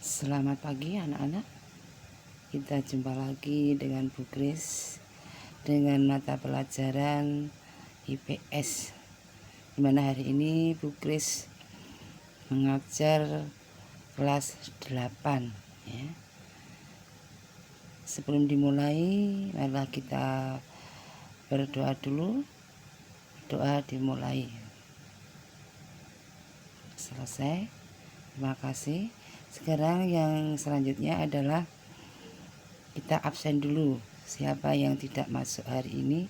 Selamat pagi anak-anak. Kita jumpa lagi dengan Bu Grace dengan mata pelajaran IPS, dimana hari ini Bu Grace mengajar kelas 8 ya. Sebelum dimulai, marilah kita berdoa dulu. Doa dimulai. Selesai. Terima kasih. Sekarang yang selanjutnya adalah kita absen dulu. Siapa yang tidak masuk hari ini?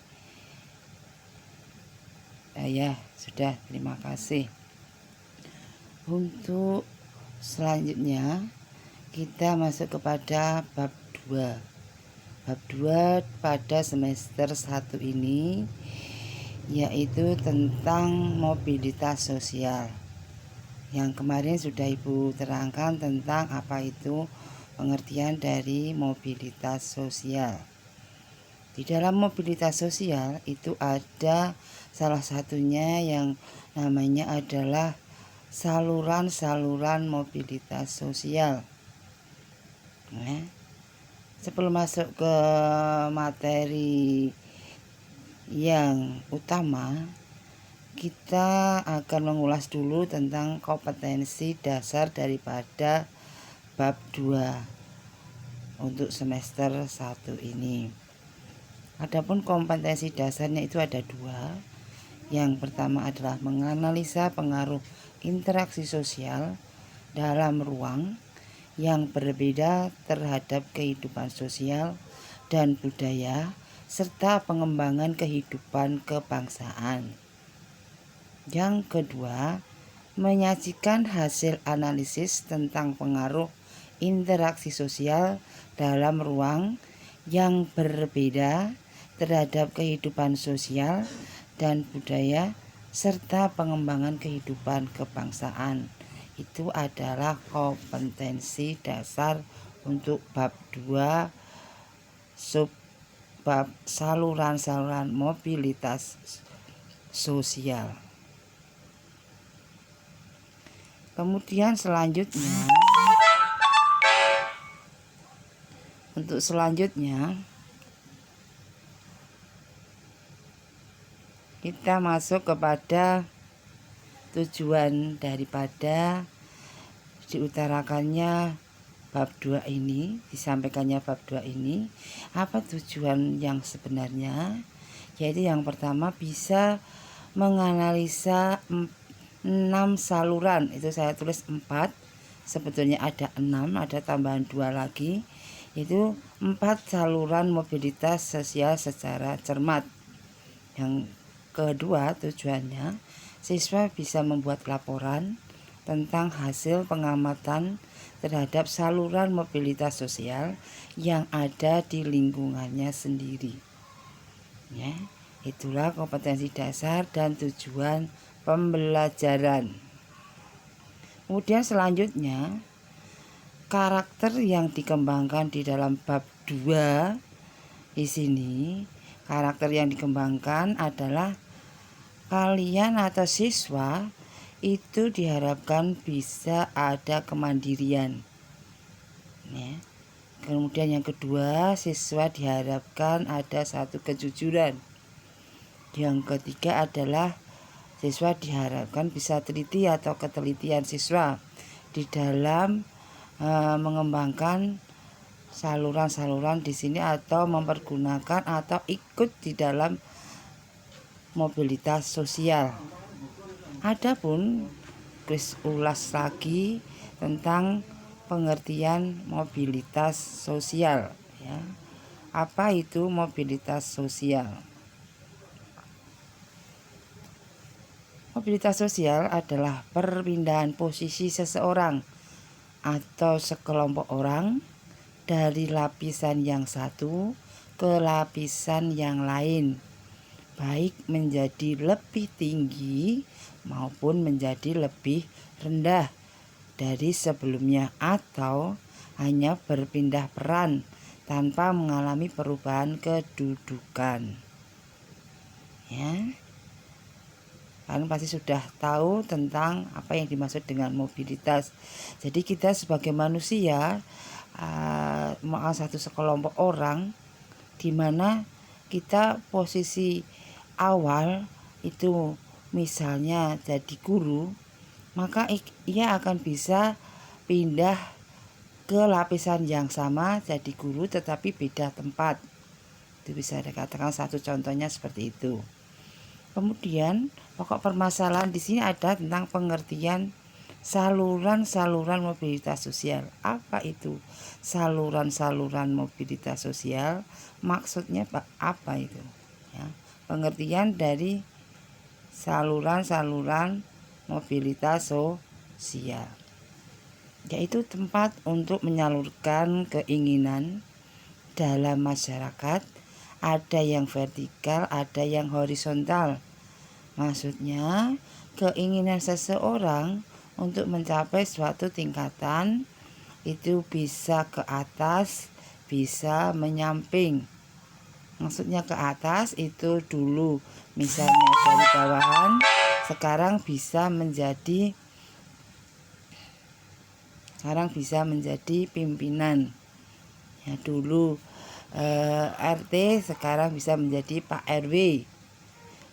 Ya, sudah, terima kasih. Untuk selanjutnya kita masuk kepada bab 2. Bab 2 pada semester 1 ini yaitu tentang mobilitas sosial. Yang kemarin sudah Ibu terangkan tentang apa itu pengertian dari mobilitas sosial. Di dalam mobilitas sosial itu ada salah satunya yang namanya adalah saluran-saluran mobilitas sosial. Nah, sebelum masuk ke materi yang utama, kita akan mengulas dulu tentang kompetensi dasar daripada bab 2 untuk semester 1 ini. Adapun kompetensi dasarnya itu ada 2. Yang pertama adalah menganalisa pengaruh interaksi sosial dalam ruang yang berbeda terhadap kehidupan sosial dan budaya serta pengembangan kehidupan kebangsaan. Yang kedua, menyajikan hasil analisis tentang pengaruh interaksi sosial dalam ruang yang berbeda terhadap kehidupan sosial dan budaya serta pengembangan kehidupan kebangsaan. Itu adalah kompetensi dasar untuk bab 2 subbab saluran-saluran mobilitas sosial. Kemudian selanjutnya, untuk selanjutnya kita masuk kepada tujuan daripada diutarakannya bab 2 ini, disampaikannya bab 2 ini. Apa tujuan yang sebenarnya? Yaitu yang pertama bisa menganalisa 6 saluran. Itu saya tulis 4, sebetulnya ada 6, ada tambahan 2 lagi. Itu 4 saluran mobilitas sosial secara cermat. Yang kedua tujuannya, siswa bisa membuat laporan tentang hasil pengamatan terhadap saluran mobilitas sosial yang ada di lingkungannya sendiri. Ya, itulah kompetensi dasar dan tujuan pembelajaran. Kemudian selanjutnya, karakter yang dikembangkan di dalam bab 2 di sini, karakter yang dikembangkan adalah kalian atau siswa itu diharapkan bisa ada kemandirian. Ya. Kemudian yang kedua, siswa diharapkan ada satu kejujuran. Yang ketiga adalah siswa diharapkan bisa teliti atau ketelitian siswa di dalam mengembangkan saluran-saluran di sini atau mempergunakan atau ikut di dalam mobilitas sosial. Adapun Chris ulas lagi tentang pengertian mobilitas sosial ya. Apa itu mobilitas sosial? Mobilitas sosial adalah perpindahan posisi seseorang atau sekelompok orang dari lapisan yang satu ke lapisan yang lain, baik menjadi lebih tinggi maupun menjadi lebih rendah dari sebelumnya atau hanya berpindah peran tanpa mengalami perubahan kedudukan. Ya. Kalian pasti sudah tahu tentang apa yang dimaksud dengan mobilitas. Jadi kita sebagai manusia satu sekelompok orang di mana kita posisi awal itu misalnya jadi guru, maka ia akan bisa pindah ke lapisan yang sama jadi guru tetapi beda tempat. Itu bisa dikatakan satu contohnya seperti itu. Kemudian pokok permasalahan di sini ada tentang pengertian saluran-saluran mobilitas sosial. Apa itu saluran-saluran mobilitas sosial? Maksudnya apa itu? Ya, pengertian dari saluran-saluran mobilitas sosial, yaitu tempat untuk menyalurkan keinginan dalam masyarakat. Ada yang vertikal, ada yang horizontal. Maksudnya keinginan seseorang untuk mencapai suatu tingkatan itu bisa ke atas, bisa menyamping. Maksudnya ke atas itu dulu misalnya dari bawahan, sekarang bisa menjadi pimpinan. Ya, dulu RT, sekarang bisa menjadi Pak RW.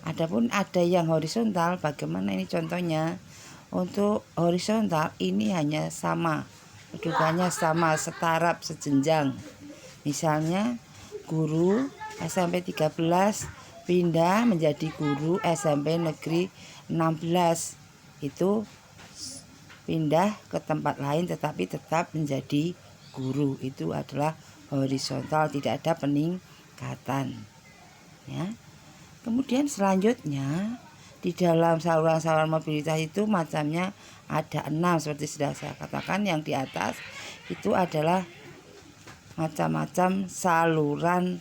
Adapun ada yang horizontal, bagaimana ini contohnya? Untuk horizontal ini hanya sama, kedudukannya sama, setaraf, sejenjang. Misalnya guru SMP 13 pindah menjadi guru SMP negeri 16, itu pindah ke tempat lain tetapi tetap menjadi guru. Itu adalah horizontal, tidak ada peningkatan. Ya. Kemudian selanjutnya di dalam saluran-saluran mobilitas itu macamnya ada 6 seperti sudah saya katakan. Yang di atas itu adalah macam-macam saluran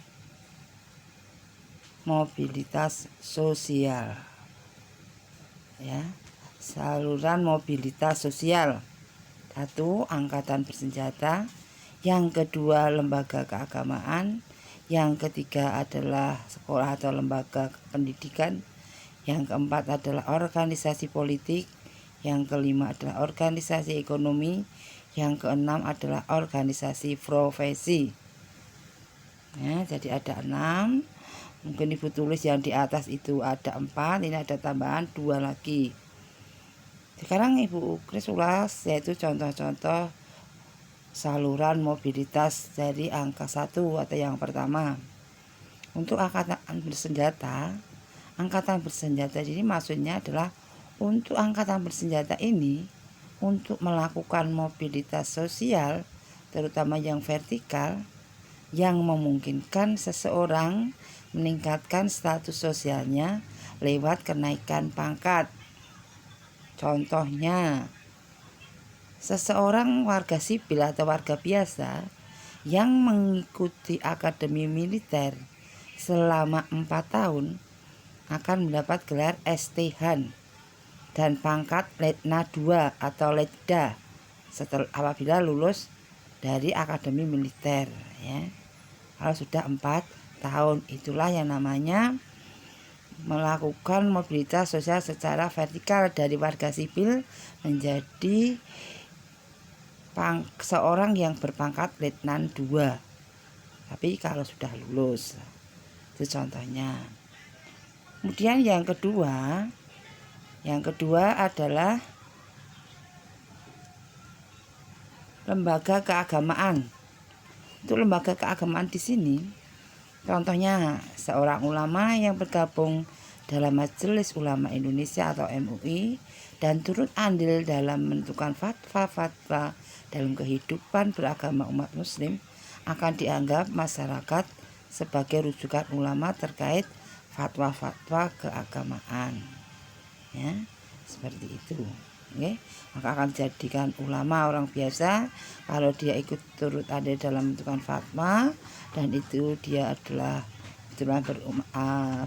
mobilitas sosial. Ya, saluran mobilitas sosial. 1. Angkatan bersenjata. Yang kedua lembaga keagamaan. Yang ketiga adalah sekolah atau lembaga pendidikan. Yang keempat adalah organisasi politik. Yang kelima adalah organisasi ekonomi. Yang keenam adalah organisasi profesi. Ya, jadi ada 6. Mungkin ibu tulis yang di atas itu ada 4. Ini ada tambahan 2 lagi. Sekarang ibu Kris ulas yaitu contoh-contoh saluran mobilitas dari angka 1 atau yang pertama. Untuk angkatan bersenjata jadi maksudnya adalah untuk angkatan bersenjata ini untuk melakukan mobilitas sosial terutama yang vertikal yang memungkinkan seseorang meningkatkan status sosialnya lewat kenaikan pangkat. Contohnya seseorang warga sipil atau warga biasa yang mengikuti akademi militer selama 4 tahun akan mendapat gelar ST-Han dan pangkat Letna 2 atau Letda apabila lulus dari akademi militer. Ya. Kalau sudah 4 tahun, itulah yang namanya melakukan mobilitas sosial secara vertikal dari warga sipil menjadi seorang yang berpangkat letnan 2. Tapi kalau sudah lulus, itu contohnya. Kemudian yang kedua adalah lembaga keagamaan. Untuk lembaga keagamaan di sini, contohnya seorang ulama yang bergabung dalam Majelis Ulama Indonesia atau MUI dan turut andil dalam menentukan fatwa-fatwa dalam kehidupan beragama umat muslim akan dianggap masyarakat sebagai rujukan ulama terkait fatwa-fatwa keagamaan. Ya, seperti itu. Oke, maka akan dijadikan ulama orang biasa kalau dia ikut turut andil dalam menentukan fatwa dan itu dia adalah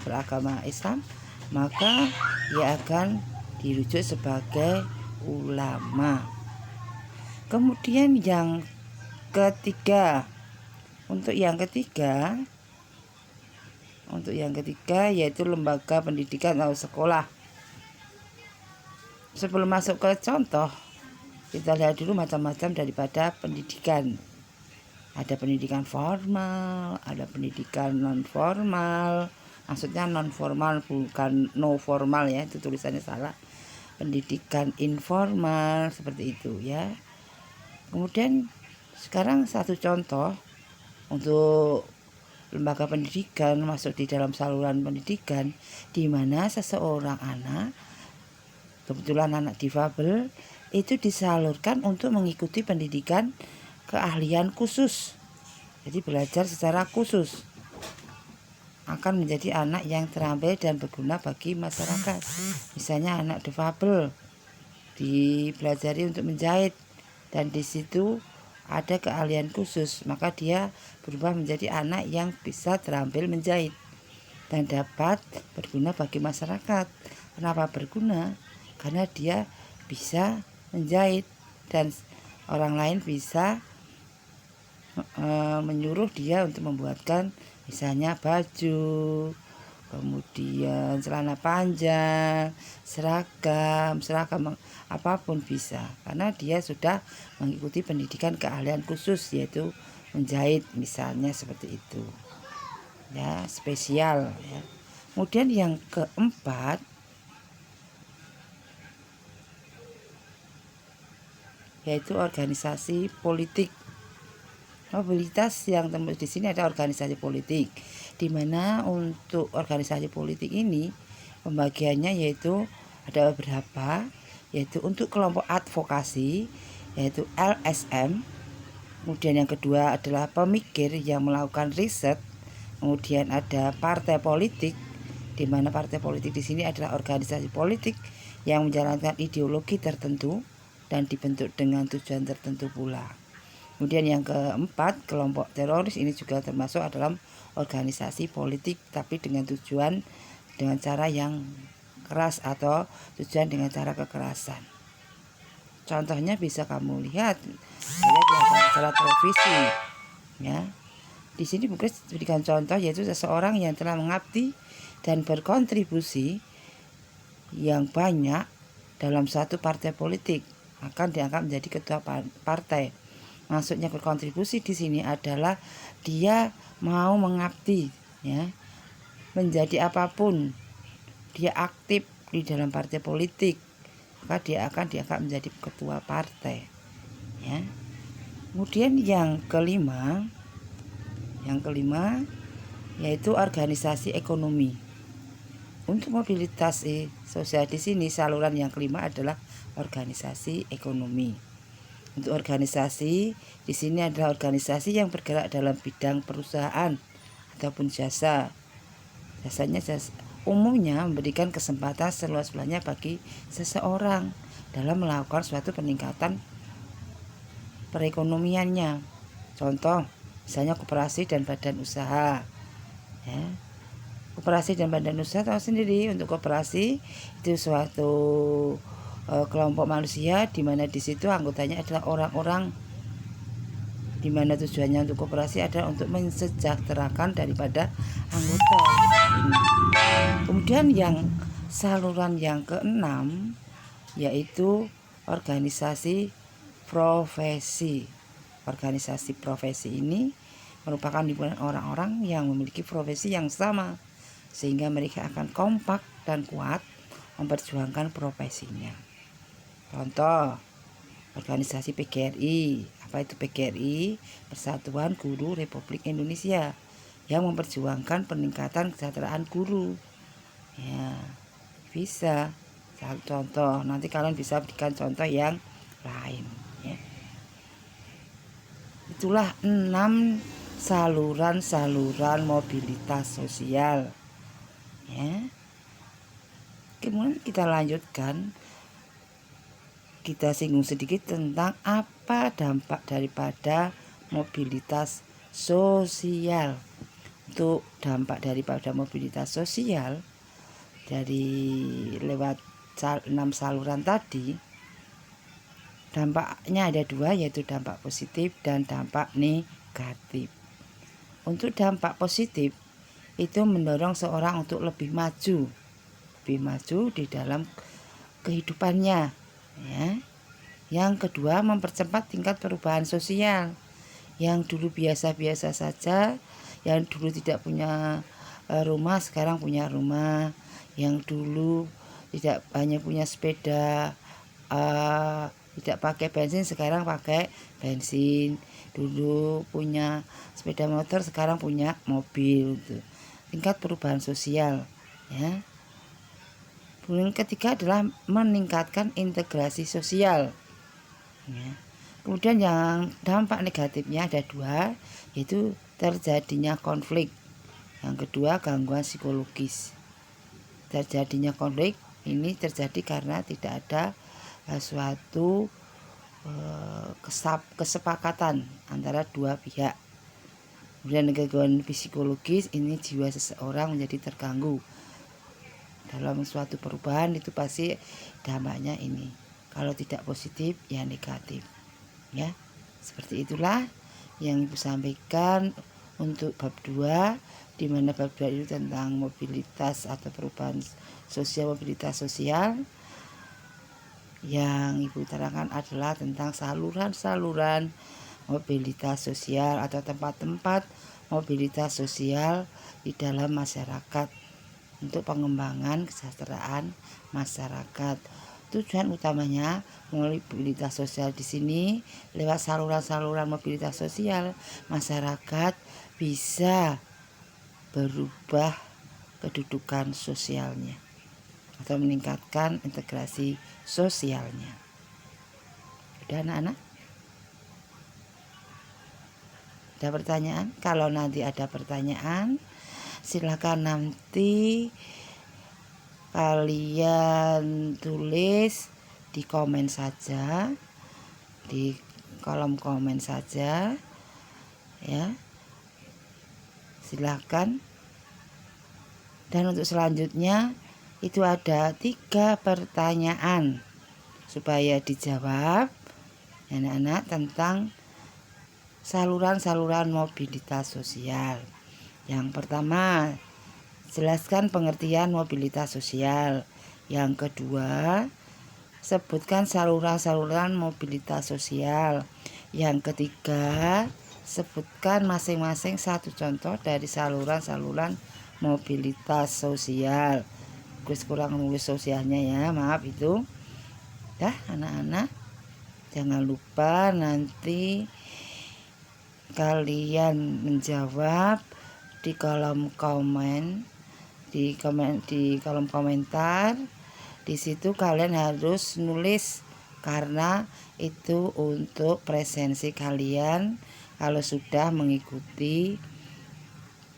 beragama Islam, maka dia akan dirujuk sebagai ulama. Kemudian yang ketiga, untuk yang ketiga yaitu lembaga pendidikan atau sekolah. Sebelum masuk ke contoh, kita lihat dulu macam-macam daripada pendidikan. Ada pendidikan formal, ada pendidikan non formal. Maksudnya non formal bukan no formal ya, itu tulisannya salah. Pendidikan informal seperti itu ya. Kemudian sekarang satu contoh untuk lembaga pendidikan masuk di dalam saluran pendidikan, di mana seseorang anak, kebetulan anak difabel, itu disalurkan untuk mengikuti pendidikan keahlian khusus. Jadi belajar secara khusus akan menjadi anak yang terampil dan berguna bagi masyarakat. Misalnya anak difabel dipelajari untuk menjahit, dan di situ ada keahlian khusus, maka dia berubah menjadi anak yang bisa terampil menjahit dan dapat berguna bagi masyarakat. Kenapa berguna? Karena dia bisa menjahit dan orang lain bisa menyuruh dia untuk membuatkan misalnya baju, kemudian celana panjang, seragam apapun bisa, karena dia sudah mengikuti pendidikan keahlian khusus, yaitu menjahit misalnya seperti itu ya, spesial ya. Kemudian yang keempat, yaitu organisasi politik. Mobilitas yang termasuk di sini ada organisasi politik, di mana untuk organisasi politik ini pembagiannya yaitu ada beberapa, yaitu untuk kelompok advokasi yaitu LSM. Kemudian yang kedua adalah pemikir yang melakukan riset. Kemudian ada partai politik, di mana partai politik di sini adalah organisasi politik yang menjalankan ideologi tertentu dan dibentuk dengan tujuan tertentu pula. Kemudian yang keempat, kelompok teroris ini juga termasuk dalam organisasi politik, tapi dengan tujuan dengan cara yang keras atau tujuan dengan cara kekerasan. Contohnya bisa kamu lihat di acara televisi ya. Di sini mungkin berikan contoh, yaitu seseorang yang telah mengabdi dan berkontribusi yang banyak dalam satu partai politik akan dianggap menjadi ketua partai. Maksudnya berkontribusi di sini adalah dia mau mengabdi ya, menjadi apapun, dia aktif di dalam partai politik, maka dia akan dianggap menjadi ketua partai ya. Kemudian yang kelima yaitu organisasi ekonomi. Untuk mobilitas sosial di sini, saluran yang kelima adalah organisasi ekonomi. Untuk organisasi di sini adalah organisasi yang bergerak dalam bidang perusahaan ataupun jasa. Jasanya umumnya memberikan kesempatan seluas-luasnya bagi seseorang dalam melakukan suatu peningkatan perekonomiannya. Contoh, misalnya koperasi dan badan usaha. Ya. Koperasi dan badan usaha tahu sendiri, untuk koperasi itu suatu kelompok manusia di mana di situ anggotanya adalah orang-orang, di mana tujuannya untuk koperasi adalah untuk mensejahterakan daripada anggota. Kemudian yang saluran yang keenam yaitu organisasi profesi. Organisasi profesi ini merupakan himpunan orang-orang yang memiliki profesi yang sama, sehingga mereka akan kompak dan kuat memperjuangkan profesinya. Contoh, organisasi PGRI. Apa itu PGRI? Persatuan Guru Republik Indonesia, yang memperjuangkan peningkatan kesejahteraan guru. Ya, bisa. Satu contoh. Nanti kalian bisa berikan contoh yang lain. Ya. Itulah 6 saluran-saluran mobilitas sosial. Ya. Kemudian kita lanjutkan. Kita singgung sedikit tentang apa dampak daripada mobilitas sosial. Untuk dampak daripada mobilitas sosial dari lewat 6 saluran tadi, dampaknya ada 2, yaitu dampak positif dan dampak negatif. Untuk dampak positif itu mendorong seorang untuk lebih maju di dalam kehidupannya, ya. Yang kedua, mempercepat tingkat perubahan sosial. Yang dulu biasa-biasa saja, yang dulu tidak punya rumah sekarang punya rumah, yang dulu tidak banyak punya sepeda, tidak pakai bensin sekarang pakai bensin, dulu punya sepeda motor sekarang punya mobil gitu. Tingkat perubahan sosial, ya. Kemudian ketiga adalah meningkatkan integrasi sosial, ya. Kemudian yang dampak negatifnya ada dua, yaitu terjadinya konflik. Yang kedua, gangguan psikologis. Terjadinya konflik ini terjadi karena tidak ada suatu kesepakatan antara dua pihak. Kemudian gangguan psikologis ini jiwa seseorang menjadi terganggu. Dalam suatu perubahan itu pasti dampaknya ini. Kalau tidak positif ya negatif. Ya, seperti itulah yang Ibu sampaikan untuk bab 2, di mana bab 2 itu tentang mobilitas atau perubahan sosial, mobilitas sosial. Yang Ibu terangkan adalah tentang saluran-saluran mobilitas sosial atau tempat-tempat mobilitas sosial di dalam masyarakat untuk pengembangan kesejahteraan masyarakat. Tujuan utamanya mobilitas sosial di sini lewat saluran-saluran mobilitas sosial, masyarakat bisa berubah kedudukan sosialnya atau meningkatkan integrasi sosialnya. Udah anak-anak? Ada pertanyaan? Kalau nanti ada pertanyaan, silakan nanti kalian tulis di komen saja, di kolom komen saja, ya. Silakan. Dan untuk selanjutnya itu ada 3 pertanyaan supaya dijawab anak-anak tentang saluran-saluran mobilitas sosial. Yang pertama, jelaskan pengertian mobilitas sosial. Yang kedua, sebutkan saluran-saluran mobilitas sosial. Yang ketiga, sebutkan masing-masing satu contoh dari saluran-saluran mobilitas sosial. Gus kurang nulis sosialnya ya, maaf itu. Dah anak-anak, jangan lupa nanti kalian menjawab di kolom komen, di kolom komentar. Di situ kalian harus nulis karena itu untuk presensi kalian kalau sudah mengikuti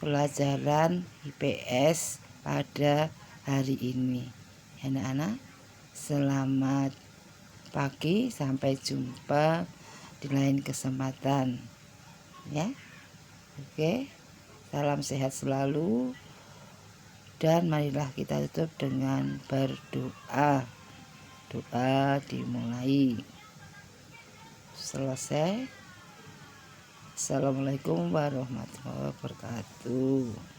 pelajaran IPS pada hari ini. Anak-anak, selamat pagi, sampai jumpa di lain kesempatan. Ya. Oke. Salam sehat selalu. Dan marilah kita tutup dengan berdoa. Doa dimulai. Selesai. Assalamualaikum warahmatullahi wabarakatuh.